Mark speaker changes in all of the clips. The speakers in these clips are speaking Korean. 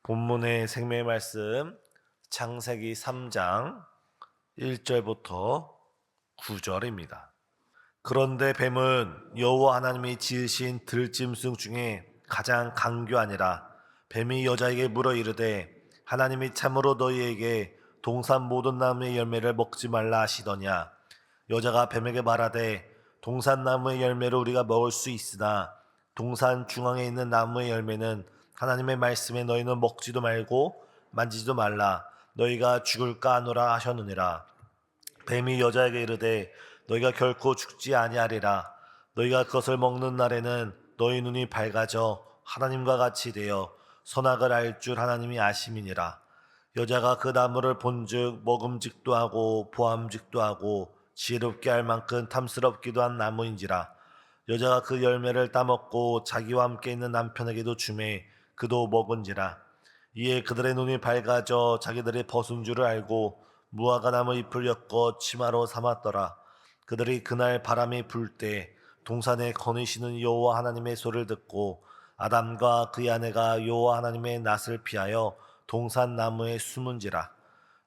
Speaker 1: 본문의 생명의 말씀 창세기 3장 1절부터 9절입니다. 그런데 뱀은 여호와 하나님이 지으신 들짐승 중에 가장 강교하니라. 뱀이 여자에게 물어 이르되 하나님이 참으로 너희에게 동산 모든 나무의 열매를 먹지 말라 하시더냐. 여자가 뱀에게 말하되 동산 나무의 열매를 우리가 먹을 수 있으나 동산 중앙에 있는 나무의 열매는 하나님의 말씀에 너희는 먹지도 말고 만지지도 말라. 너희가 죽을까 하노라 하셨느니라. 뱀이 여자에게 이르되 너희가 결코 죽지 아니하리라. 너희가 그것을 먹는 날에는 너희 눈이 밝아져 하나님과 같이 되어 선악을 알 줄 하나님이 아심이니라. 여자가 그 나무를 본즉 먹음직도 하고 보암직도 하고 지혜롭게 할 만큼 탐스럽기도 한 나무인지라. 여자가 그 열매를 따먹고 자기와 함께 있는 남편에게도 주매 그도 먹은지라. 이에 그들의 눈이 밝아져 자기들의 벗은 줄을 알고 무화과 나무 잎을 엮어 치마로 삼았더라. 그들이 그날 바람이 불 때 동산에 거니시는 여호와 하나님의 소리를 듣고 아담과 그의 아내가 여호와 하나님의 낯을 피하여 동산 나무에 숨은지라.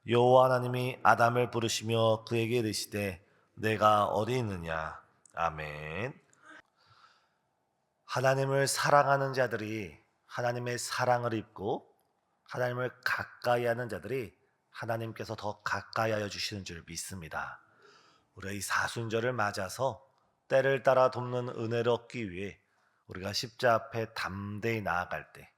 Speaker 1: 여호와 하나님이 아담을 부르시며 그에게 이르시되 내가 어디 있느냐. 아멘. 하나님을 사랑하는 자들이 하나님의 사랑을 입고 하나님을 가까이 하는 자들이 하나님께서 더 가까이 하여 주시는 줄 믿습니다. 우리가 이 사순절을 맞아서 때를 따라 돕는 은혜를 얻기 위해 우리가 십자 앞에 담대히 나아갈 때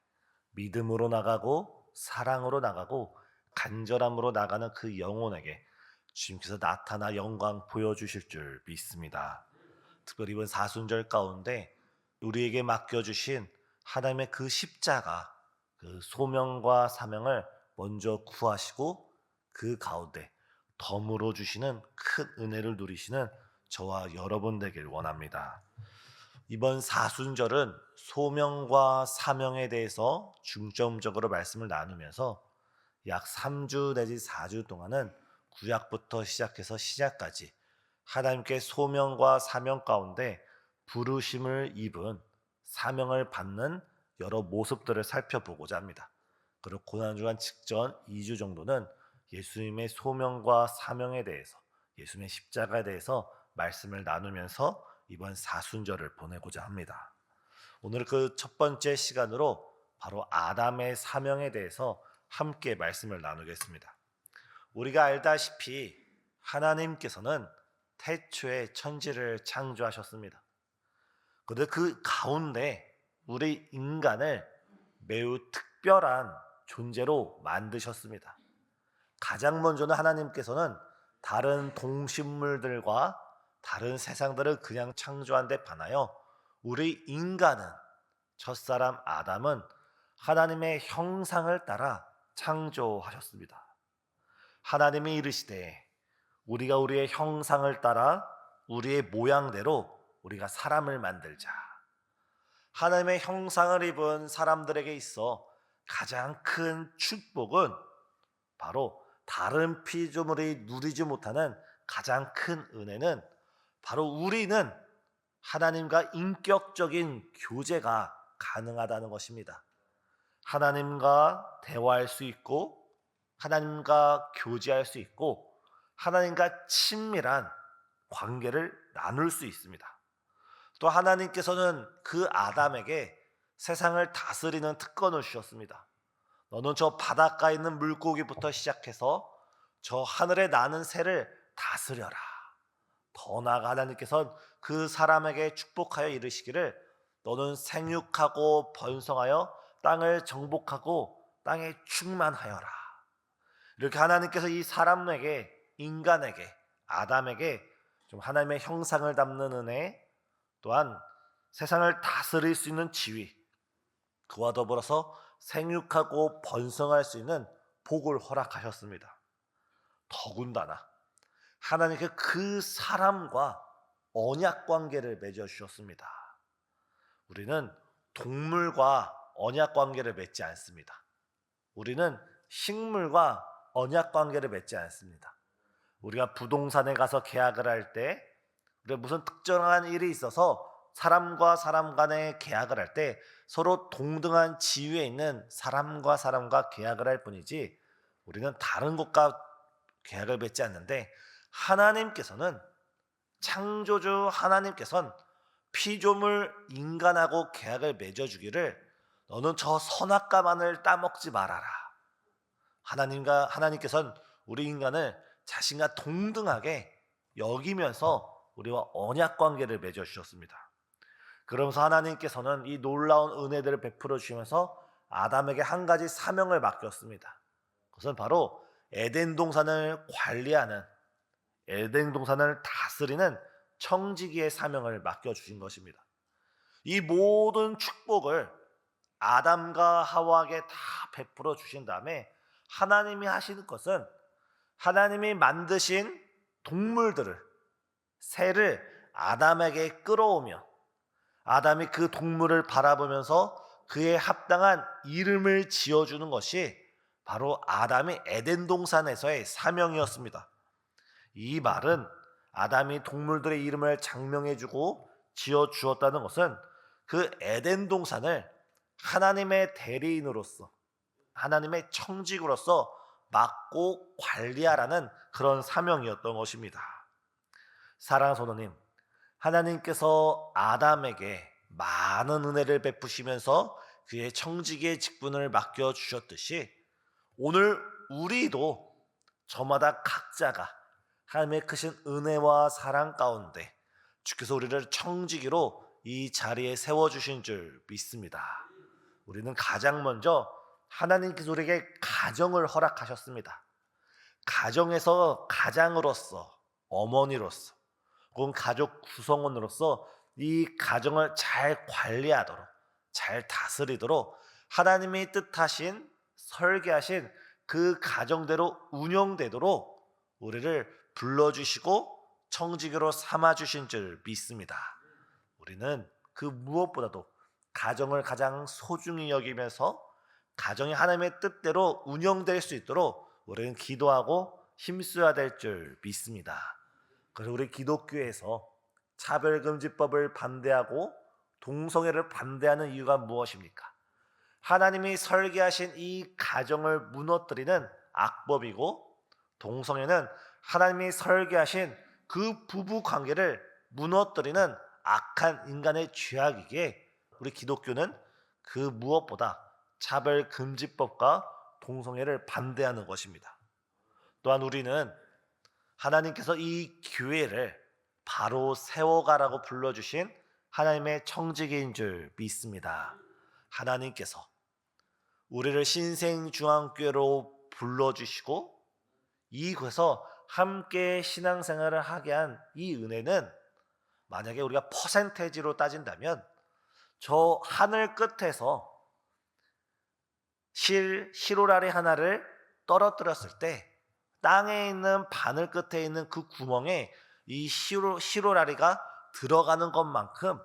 Speaker 1: 믿음으로 나가고 사랑으로 나가고 간절함으로 나가는 그 영혼에게 주님께서 나타나 영광 보여주실 줄 믿습니다. 특별히 이번 사순절 가운데 우리에게 맡겨주신 하나님의 그 십자가, 그 소명과 사명을 먼저 구하시고 그 가운데 덤으로 주시는 큰 은혜를 누리시는 저와 여러분 되길 원합니다. 이번 사순절은 소명과 사명에 대해서 중점적으로 말씀을 나누면서 약 3주 내지 4주 동안은 구약부터 시작해서 시작까지 하나님께 소명과 사명 가운데 부르심을 입은 사명을 받는 여러 모습들을 살펴보고자 합니다. 그리고 고난주간 직전 2주 정도는 예수님의 소명과 사명에 대해서, 예수님의 십자가에 대해서 말씀을 나누면서 이번 사순절을 보내고자 합니다. 오늘 그 첫 번째 시간으로 바로 아담의 사명에 대해서 함께 말씀을 나누겠습니다. 우리가 알다시피 하나님께서는 태초에 천지를 창조하셨습니다. 그런데 그 가운데 우리 인간을 매우 특별한 존재로 만드셨습니다. 가장 먼저는 하나님께서는 다른 동식물들과 다른 세상들을 그냥 창조한 데 반하여 우리 인간은, 첫사람 아담은 하나님의 형상을 따라 창조하셨습니다. 하나님이 이르시되 우리가 우리의 형상을 따라 우리의 모양대로 우리가 사람을 만들자. 하나님의 형상을 입은 사람들에게 있어 가장 큰 축복은 바로 다른 피조물이 누리지 못하는 가장 큰 은혜는 바로 우리는 하나님과 인격적인 교제가 가능하다는 것입니다. 하나님과 대화할 수 있고 하나님과 교제할 수 있고 하나님과 친밀한 관계를 나눌 수 있습니다. 또 하나님께서는 그 아담에게 세상을 다스리는 특권을 주셨습니다. 너는 저 바닷가에 있는 물고기부터 시작해서 저 하늘에 나는 새를 다스려라. 더 나아가 하나님께서는 그 사람에게 축복하여 이르시기를 너는 생육하고 번성하여 땅을 정복하고 땅에 충만하여라. 이렇게 하나님께서 이 사람에게, 인간에게, 아담에게 좀 하나님의 형상을 담는 은혜, 또한 세상을 다스릴 수 있는 지위, 그와 더불어서 생육하고 번성할 수 있는 복을 허락하셨습니다. 더군다나 하나님께서 그 사람과 언약 관계를 맺어 주셨습니다. 우리는 동물과 언약 관계를 맺지 않습니다. 우리는 식물과 언약 관계를 맺지 않습니다. 우리가 부동산에 가서 계약을 할 때 우리가 무슨 특정한 일이 있어서 사람과 사람 간의 계약을 할 때 서로 동등한 지위에 있는 사람과 사람과 계약을 할 뿐이지 우리는 다른 것과 계약을 맺지 않는데, 하나님께서는, 창조주 하나님께서는 피조물 인간하고 계약을 맺어주기를 너는 저 선악과 마늘 따먹지 말아라. 하나님께서는 우리 인간을 자신과 동등하게 여기면서 우리와 언약 관계를 맺어 주셨습니다. 그러면서 하나님께서는 이 놀라운 은혜들을 베풀어 주시면서 아담에게 한 가지 사명을 맡겼습니다. 그것은 바로 에덴 동산을 관리하는, 에덴 동산을 다스리는 청지기의 사명을 맡겨주신 것입니다. 이 모든 축복을 아담과 하와에게 다 베풀어 주신 다음에 하나님이 하시는 것은, 하나님이 만드신 동물들을, 새를 아담에게 끌어오며 아담이 그 동물을 바라보면서 그에 합당한 이름을 지어주는 것이 바로 아담이 에덴 동산에서의 사명이었습니다. 이 말은 아담이 동물들의 이름을 장명해주고 지어주었다는 것은 그 에덴 동산을 하나님의 대리인으로서, 하나님의 청직으로서 맡고 관리하라는 그런 사명이었던 것입니다. 사랑하는 성도님, 하나님께서 아담에게 많은 은혜를 베푸시면서 그의 청지기의 직분을 맡겨주셨듯이 오늘 우리도 저마다 각자가 하나님의 크신 은혜와 사랑 가운데 주께서 우리를 청지기로 이 자리에 세워주신 줄 믿습니다. 우리는 가장 먼저 하나님께서 우리에게 가정을 허락하셨습니다. 가정에서 가장으로서, 어머니로서, 혹은 가족 구성원으로서 이 가정을 잘 관리하도록, 잘 다스리도록 하나님이 뜻하신, 설계하신 그 가정대로 운영되도록 우리를 불러주시고 청지기로 삼아주신 줄 믿습니다. 우리는 그 무엇보다도 가정을 가장 소중히 여기면서 가정이 하나님의 뜻대로 운영될 수 있도록 우리는 기도하고 힘써야 될 줄 믿습니다. 그래서 우리 기독교에서 차별금지법을 반대하고 동성애를 반대하는 이유가 무엇입니까? 하나님이 설계하신 이 가정을 무너뜨리는 악법이고, 동성애는 하나님이 설계하신 그 부부 관계를 무너뜨리는 악한 인간의 죄악이기에 우리 기독교는 그 무엇보다 차별금지법과 동성애를 반대하는 것입니다. 또한 우리는 하나님께서 이 교회를 바로 세워가라고 불러주신 하나님의 청지기인 줄 믿습니다. 하나님께서 우리를 신생중앙교회로 불러주시고 이곳에서 함께 신앙생활을 하게 한 이 은혜는, 만약에 우리가 퍼센테이지로 따진다면 저 하늘 끝에서 시로라리 하나를 떨어뜨렸을 때 땅에 있는 바늘 끝에 있는 그 구멍에 이 시로라리가 들어가는 것만큼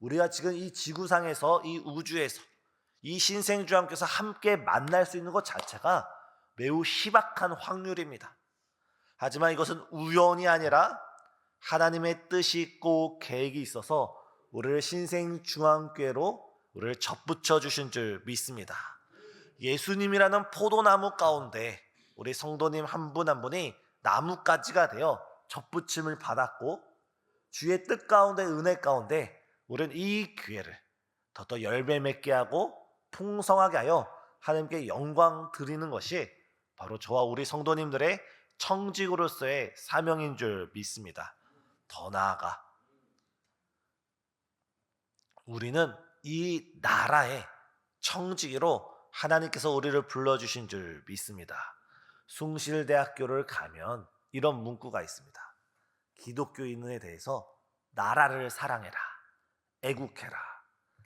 Speaker 1: 우리가 지금 이 지구상에서, 이 우주에서 이 신생주왕께서 함께 만날 수 있는 것 자체가 매우 희박한 확률입니다. 하지만 이것은 우연이 아니라 하나님의 뜻이 있고 계획이 있어서 우리를 신생중앙교회로 우리를 접붙여 주신 줄 믿습니다. 예수님이라는 포도나무 가운데 우리 성도님 한 분 한 분이 나뭇가지가 되어 접붙임을 받았고, 주의 뜻 가운데, 은혜 가운데 우리는 이 교회를 더 열매 맺게 하고 풍성하게 하여 하나님께 영광 드리는 것이 바로 저와 우리 성도님들의 청직으로서의 사명인 줄 믿습니다. 더 나아가 우리는 이 나라의 청지기로 하나님께서 우리를 불러주신 줄 믿습니다. 숭실대학교를 가면 이런 문구가 있습니다. 기독교인에 대해서 나라를 사랑해라, 애국해라.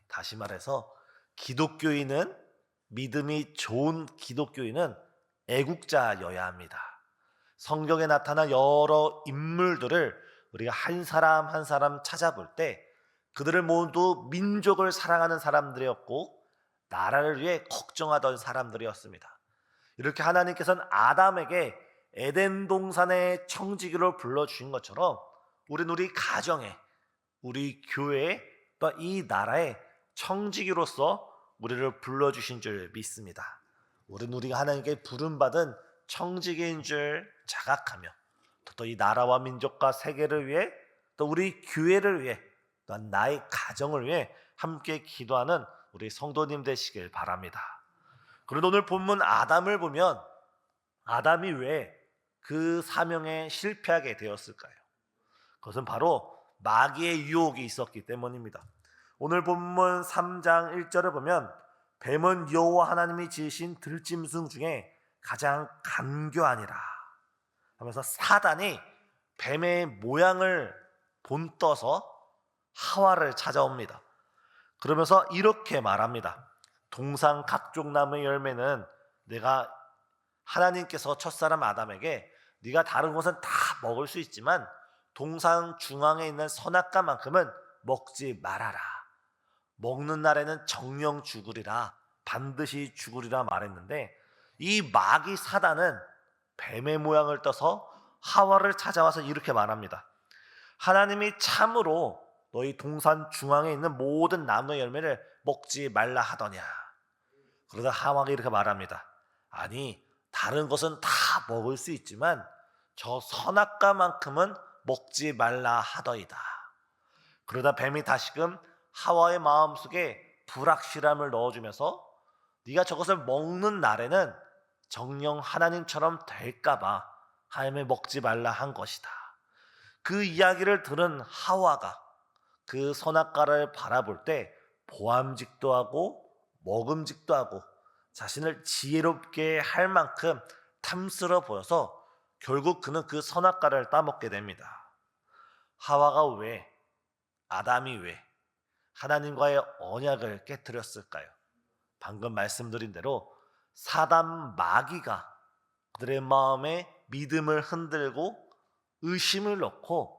Speaker 1: 다시 말해서 기독교인은, 믿음이 좋은 기독교인은 애국자여야 합니다. 성경에 나타난 여러 인물들을 우리가 한 사람 한 사람 찾아볼 때 그들을 모두 민족을 사랑하는 사람들이었고 나라를 위해 걱정하던 사람들이었습니다. 이렇게 하나님께서는 아담에게 에덴 동산의 청지기로 불러주신 것처럼 우리는 우리 가정에, 우리 교회에 또 이 나라의 청지기로서 우리를 불러주신 줄 믿습니다. 우리가 하나님께 부름받은 청지기인 줄 자각하며 또 이 나라와 민족과 세계를 위해 또 우리 교회를 위해 또 나의 가정을 위해 함께 기도하는 우리 성도님 되시길 바랍니다. 그런데 오늘 본문 아담을 보면 아담이 왜 그 사명에 실패하게 되었을까요? 그것은 바로 마귀의 유혹이 있었기 때문입니다. 오늘 본문 3장 1절을 보면 뱀은 여호와 하나님이 지으신 들짐승 중에 가장 간교하니라 하면서 사단이 뱀의 모양을 본떠서 하와를 찾아옵니다. 그러면서 이렇게 말합니다. 동산 각종 나무의 열매는 내가 하나님께서 첫사람 아담에게 네가 다른 것은 다 먹을 수 있지만 동산 중앙에 있는 선악과만큼은 먹지 말아라. 먹는 날에는 정령 죽으리라. 반드시 죽으리라 말했는데 이 마귀 사단은 뱀의 모양을 떠서 하와를 찾아와서 이렇게 말합니다. 하나님이 참으로 너희 동산 중앙에 있는 모든 나무의 열매를 먹지 말라 하더냐. 그러다 하와가 이렇게 말합니다. 아니 다른 것은 다 먹을 수 있지만 저 선악과만큼은 먹지 말라 하더이다. 그러다 뱀이 다시금 하와의 마음속에 불확실함을 넣어주면서 네가 저것을 먹는 날에는 정녕 하나님처럼 될까봐 하나님을 먹지 말라 한 것이다. 그 이야기를 들은 하와가 그 선악과를 바라볼 때 보암직도 하고 먹음직도 하고 자신을 지혜롭게 할 만큼 탐스러워 보여서 결국 그는 그 선악과를 따먹게 됩니다. 하와가 왜, 아담이 왜 하나님과의 언약을 깨뜨렸을까요? 방금 말씀드린 대로 사단 마귀가 그들의 마음에 믿음을 흔들고 의심을 넣고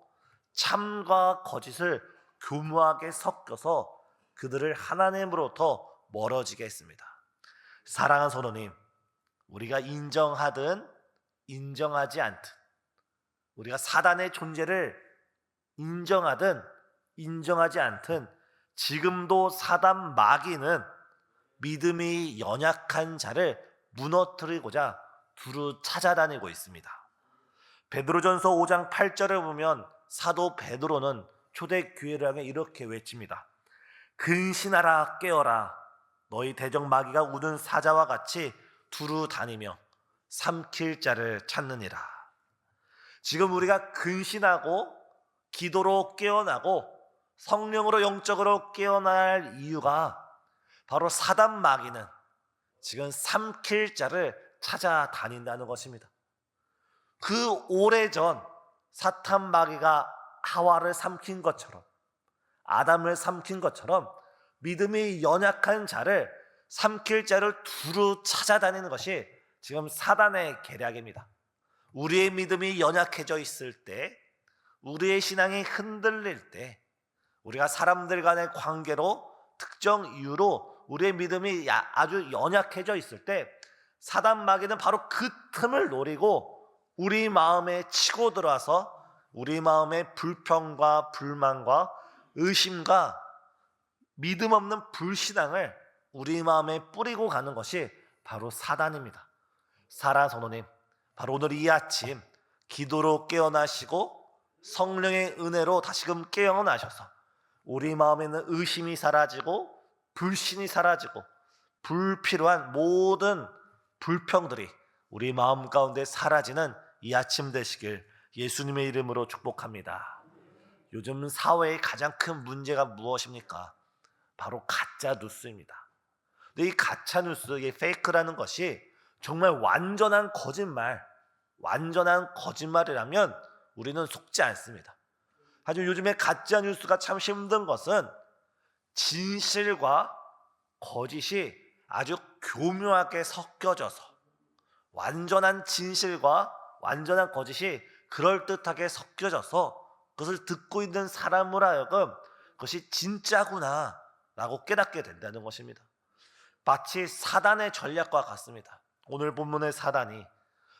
Speaker 1: 참과 거짓을 교묘하게 섞여서 그들을 하나님으로부터 멀어지게 했습니다. 사랑하는 성도님, 우리가 인정하든 인정하지 않든 우리가 사단의 존재를 인정하든 인정하지 않든 지금도 사단 마귀는 믿음이 연약한 자를 무너뜨리고자 두루 찾아다니고 있습니다. 베드로전서 5장 8절을 보면 사도 베드로는 초대교회를 향해 이렇게 외칩니다. 근신하라 깨어라 너희 대적 마귀가 우는 사자와 같이 두루 다니며 삼킬 자를 찾느니라. 지금 우리가 근신하고 기도로 깨어나고 성령으로 영적으로 깨어날 이유가 바로 사단 마귀는 지금 삼킬 자를 찾아다닌다는 것입니다. 그 오래전 사탄 마귀가 하와를 삼킨 것처럼 아담을 삼킨 것처럼 믿음이 연약한 자를 삼킬 자를 두루 찾아다니는 것이 지금 사단의 계략입니다. 우리의 믿음이 연약해져 있을 때, 우리의 신앙이 흔들릴 때, 우리가 사람들 간의 관계로 특정 이유로 우리의 믿음이 아주 연약해져 있을 때 사단 마귀는 바로 그 틈을 노리고 우리 마음에 치고 들어와서 우리 마음의 불평과 불만과 의심과 믿음 없는 불신앙을 우리 마음에 뿌리고 가는 것이 바로 사단입니다. 사랑하는 성도님, 바로 오늘 이 아침 기도로 깨어나시고 성령의 은혜로 다시금 깨어나셔서 우리 마음에 있는 의심이 사라지고 불신이 사라지고 불필요한 모든 불평들이 우리 마음 가운데 사라지는 이 아침 되시길 예수님의 이름으로 축복합니다. 요즘 사회의 가장 큰 문제가 무엇입니까? 바로 가짜 뉴스입니다. 근데 이 가짜 뉴스, 이 페이크라는 것이 정말 완전한 거짓말이라면 우리는 속지 않습니다. 하지만 요즘에 가짜 뉴스가 참 힘든 것은 진실과 거짓이 아주 교묘하게 섞여져서 완전한 진실과 완전한 거짓이 그럴듯하게 섞여져서 그것을 듣고 있는 사람으로 하여금 그것이 진짜구나 라고 깨닫게 된다는 것입니다. 마치 사단의 전략과 같습니다. 오늘 본문의 사단이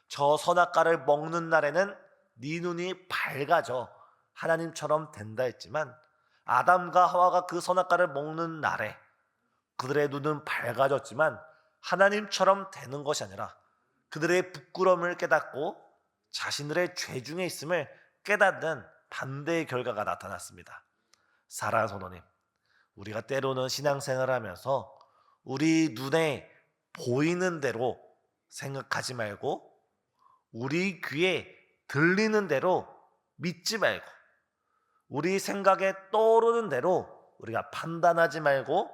Speaker 1: 저 선악과를 먹는 날에는 네 눈이 밝아져 하나님처럼 된다 했지만 아담과 하와가 그 선악과를 먹는 날에 그들의 눈은 밝아졌지만 하나님처럼 되는 것이 아니라 그들의 부끄러움을 깨닫고 자신들의 죄 중에 있음을 깨닫는 반대의 결과가 나타났습니다. 사랑하는 성도님, 우리가 때로는 신앙생활을 하면서 우리 눈에 보이는 대로 생각하지 말고 우리 귀에 들리는 대로 믿지 말고 우리 생각에 떠오르는 대로 우리가 판단하지 말고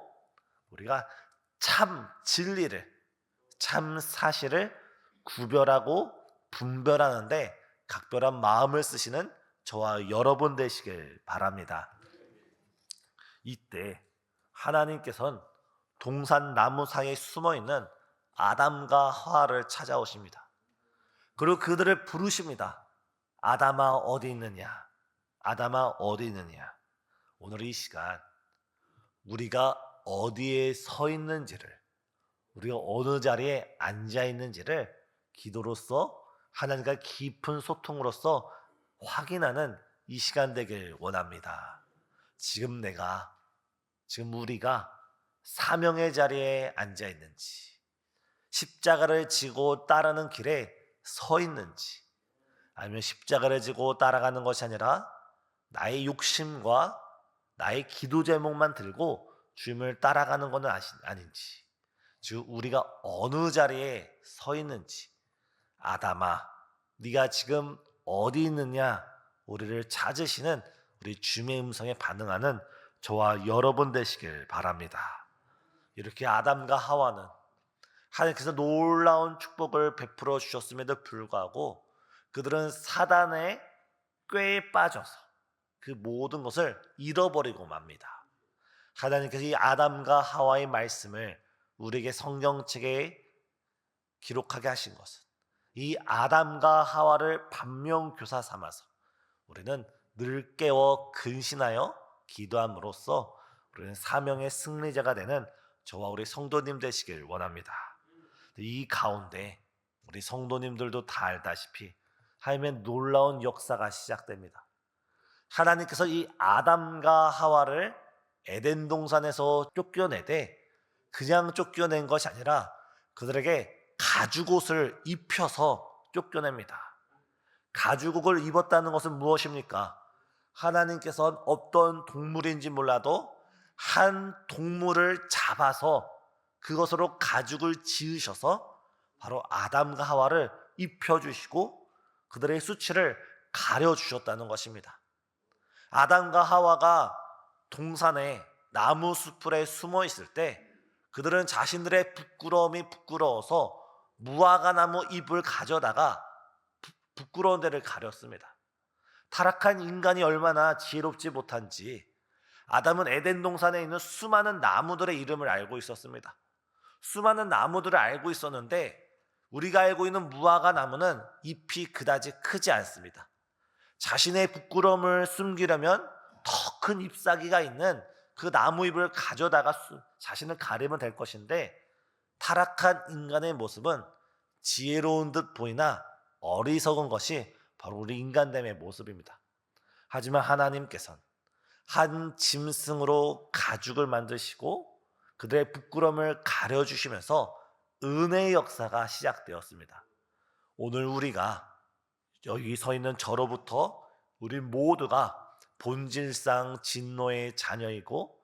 Speaker 1: 우리가 참 진리를, 참 사실을 구별하고 분별하는데 각별한 마음을 쓰시는 저와 여러분 되시길 바랍니다. 이때 하나님께서는 동산 나무 사이에 숨어있는 아담과 하와를 찾아오십니다. 그리고 그들을 부르십니다. 아담아 어디 있느냐? 아담아 어디 있느냐? 오늘 이 시간 우리가 어디에 서 있는지를, 우리가 어느 자리에 앉아 있는지를 기도로서 하나님과 깊은 소통으로서 확인하는 이 시간 되길 원합니다. 지금 우리가 사명의 자리에 앉아 있는지, 십자가를 지고 따르는 길에 서 있는지, 아니면 십자가를 지고 따라가는 것이 아니라 나의 욕심과 나의 기도 제목만 들고 주님을 따라가는 것은 아닌지, 즉 우리가 어느 자리에 서 있는지, 아담아 네가 지금 어디 있느냐 우리를 찾으시는 우리 주님의 음성에 반응하는 저와 여러분 되시길 바랍니다. 이렇게 아담과 하와는 하나님께서 놀라운 축복을 베풀어 주셨음에도 불구하고 그들은 사단의 꾀에 빠져서 그 모든 것을 잃어버리고 맙니다. 하나님께서 이 아담과 하와의 말씀을 우리에게 성경책에 기록하게 하신 것은 이 아담과 하와를 반면교사 삼아서 우리는 늘 깨워 근신하여 기도함으로써 우리는 사명의 승리자가 되는 저와 우리 성도님 되시길 원합니다. 이 가운데 우리 성도님들도 다 알다시피 하나님의 놀라운 역사가 시작됩니다. 하나님께서 이 아담과 하와를 에덴 동산에서 쫓겨내되 그냥 쫓겨낸 것이 아니라 그들에게 가죽옷을 입혀서 쫓겨냅니다. 가죽옷을 입었다는 것은 무엇입니까? 하나님께서는 어떤 동물인지 몰라도 한 동물을 잡아서 그것으로 가죽을 지으셔서 바로 아담과 하와를 입혀주시고 그들의 수치를 가려주셨다는 것입니다. 아담과 하와가 동산에 나무 숲에 숨어 있을 때 그들은 자신들의 부끄러움이 부끄러워서 무화과 나무 잎을 가져다가 부끄러운 데를 가렸습니다. 타락한 인간이 얼마나 지혜롭지 못한지 아담은 에덴 동산에 있는 수많은 나무들의 이름을 알고 있었습니다. 수많은 나무들을 알고 있었는데 우리가 알고 있는 무화과 나무는 잎이 그다지 크지 않습니다. 자신의 부끄러움을 숨기려면 더 큰 잎사귀가 있는 그 나무 잎을 가져다가 자신을 가리면 될 것인데 타락한 인간의 모습은 지혜로운 듯 보이나 어리석은 것이 바로 우리 인간됨의 모습입니다. 하지만 하나님께서는 한 짐승으로 가죽을 만드시고 그들의 부끄러움을 가려주시면서 은혜의 역사가 시작되었습니다. 오늘 우리가 여기 서 있는 저로부터 우리 모두가 본질상 진노의 자녀이고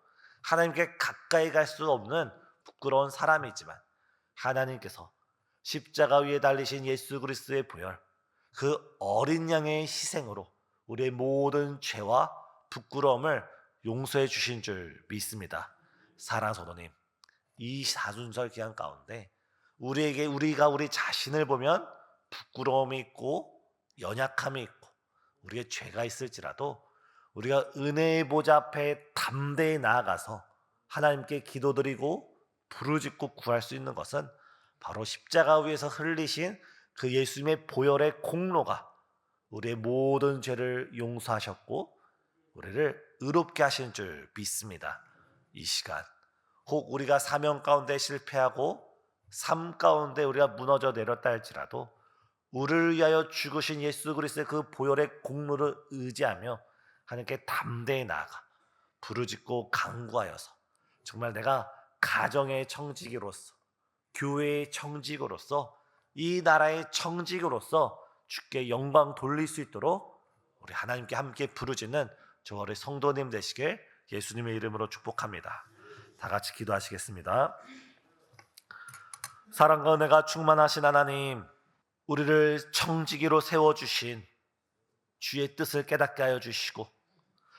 Speaker 1: 하나님께 가까이 갈 수 없는 부끄러운 사람이지만 하나님께서 십자가 위에 달리신 예수 그리스도의 보혈, 그 어린 양의 희생으로 우리의 모든 죄와 부끄러움을 용서해 주신 줄 믿습니다. 사랑하는 성도님, 이 사순절 기간 가운데 우리가 우리 자신을 보면 부끄러움이 있고 연약함이 있고 우리의 죄가 있을지라도 우리가 은혜의 보좌 앞에 담대히 나아가서 하나님께 기도드리고 부르짖고 구할 수 있는 것은 바로 십자가 위에서 흘리신 그 예수님의 보혈의 공로가 우리의 모든 죄를 용서하셨고 우리를 의롭게 하신 줄 믿습니다. 이 시간 혹 우리가 사명 가운데 실패하고 삶 가운데 우리가 무너져 내렸다 할지라도 우리를 위하여 죽으신 예수 그리스도의 그 보혈의 공로를 의지하며 하나님께 담대히 나아가 부르짖고 간구하여서 정말 내가 가정의 청지기로서, 교회의 청지기로서, 이 나라의 청지기로서 주께 영광 돌릴 수 있도록 우리 하나님께 함께 부르짖는 저 우리 성도님 되시길 예수님의 이름으로 축복합니다. 다 같이 기도하시겠습니다. 사랑과 은혜가 충만하신 하나님, 우리를 청지기로 세워주신 주의 뜻을 깨닫게 하여 주시고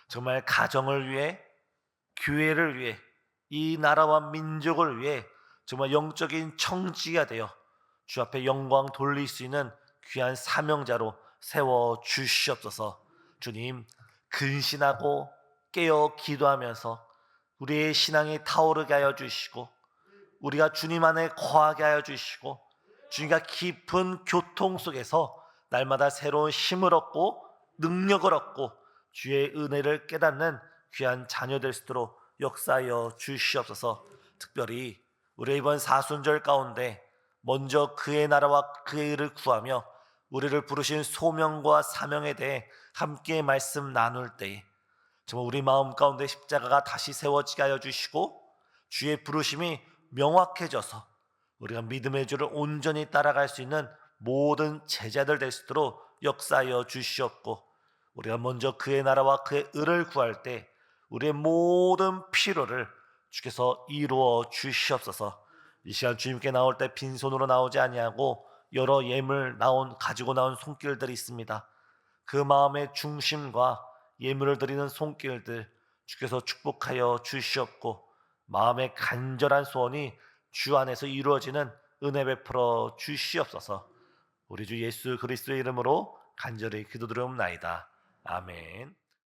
Speaker 1: 정말 가정을 위해, 교회를 위해, 이 나라와 민족을 위해 정말 영적인 청지기가 되어 주 앞에 영광 돌릴 수 있는 귀한 사명자로 세워 주시옵소서. 주님, 근신하고 깨어 기도하면서 우리의 신앙이 타오르게 하여 주시고 우리가 주님 안에 거하게 하여 주시고 주님과 깊은 교통 속에서 날마다 새로운 힘을 얻고 능력을 얻고 주의 은혜를 깨닫는 귀한 자녀 될 수 있도록 역사하여 주시옵소서. 특별히 우리 이번 사순절 가운데 먼저 그의 나라와 그의 일을 구하며 우리를 부르신 소명과 사명에 대해 함께 말씀 나눌 때에 정말 우리 마음 가운데 십자가가 다시 세워지게 하여 주시고 주의 부르심이 명확해져서 우리가 믿음의 주를 온전히 따라갈 수 있는 모든 제자들 될 수 있도록 역사하여 주시옵고 우리가 먼저 그의 나라와 그의 의를 구할 때 우리의 모든 필요를 주께서 이루어 주시옵소서. 이 시간 주님께 나올 때 빈손으로 나오지 아니하고 여러 예물 가지고 나온 손길들이 있습니다. 그 마음의 중심과 예물을 드리는 손길들 주께서 축복하여 주시옵고 마음의 간절한 소원이 주 안에서 이루어지는 은혜 베풀어 주시옵소서. 우리 주 예수 그리스도의 이름으로 간절히 기도드리옵나이다. 아멘.